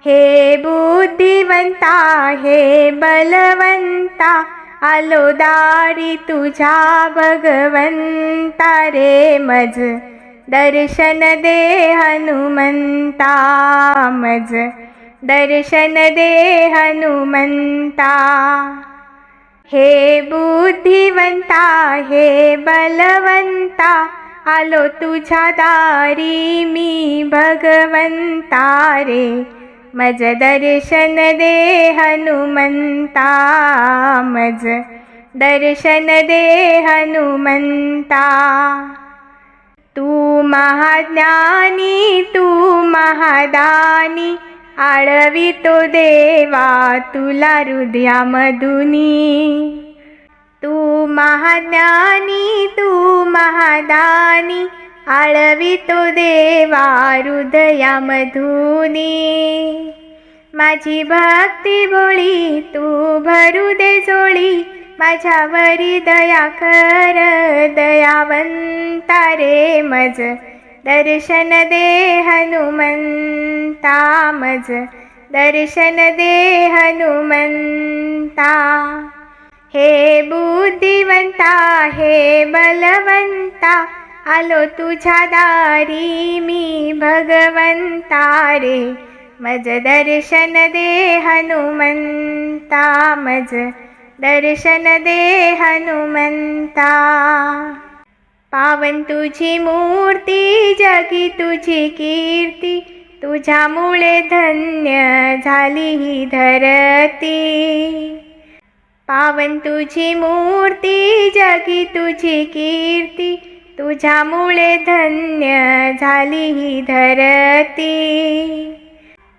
हे बुद्धिवंता हे बलवंता, आलो दारी तुझ्या भगवंता रे, मज दर्शन दे हनुमंता, मज दर्शन दे हनुमंता। हे बुद्धिवंता हे बलवंता, आलो तुझ्या दारी मी भगवंता रे, मज दर्शन दे हनुमंता, मज दर्शन दे हनुमंता। तू महाज्ञानी तू महादानी, आळवितो देवा तुला हृदयामधुनी। तू महाज्ञानी तू महादानी, आळवितो देवा हृदयामधुनी। माझी भक्ती भोळी तू भरू दे जोळी, माझ्यावरी दया कर दयावंता रे, मज दर्शन दे हनुमंता, मज दर्शन दे हनुमंता। हे बुद्धिवंता हे बलवंता, आलो तुझ्या दारी मी भगवंता रे, मज दर्शन दे हनुमंता, मज दर्शन दे हनुमंता। पावन तुझी मूर्ती जगी तुझी कीर्ती, तुझ्यामुळे धन्य झाली ही धरती। पावन तुझी मूर्ती जगी तुझी कीर्ती, तुझ्यामुळे धन्य झाली ही धरती।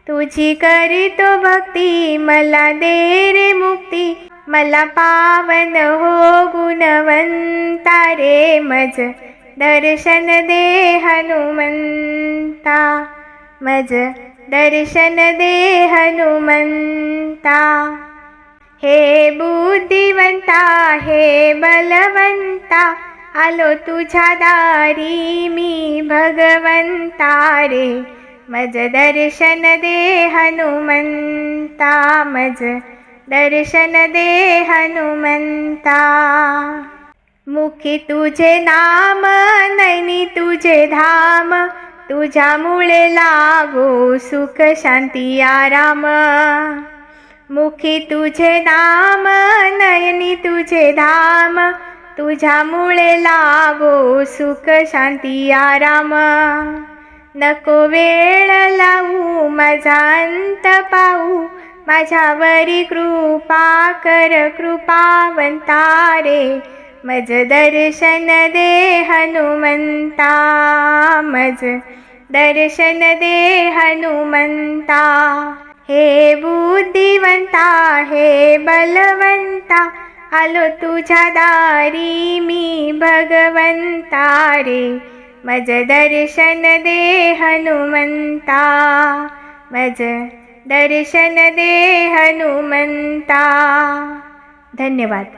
तुझी करीतो भक्ती मला दे रे मुक्ती, मला पावन हो गुणवंता रे, मज दर्शन दे हनुमंता, मज दर्शन दे हनुमंता। हे बुद्धिवंता हे बलवंता, आलो तुझ्या दारी मी भगवंता रे, मज दर्शन दे हनुमंता, मज दर्शन दे हनुमंता। मुखी तुझे नाम नैनी तुझे धाम, तुझ्यामुळे लागो सुख शांती आराम। मुखी तुझे नाम नयनी तुझे धाम, तुझ्यामुळे लागो सुख शांती आराम। नको वेळ लावू माझा अंत पाहू, माझ्यावरी कृपा कर कृपावंता रे, मज दर्शन दे हनुमंता, मज दर्शन दे हनुमंता। हे बुद्धिवंता हे बलवंता, आलो तुझ्या दारी मी भगवंता रे, मज दर्शन दे हनुमंता, मज दर्शन दे हनुमंता। धन्यवाद।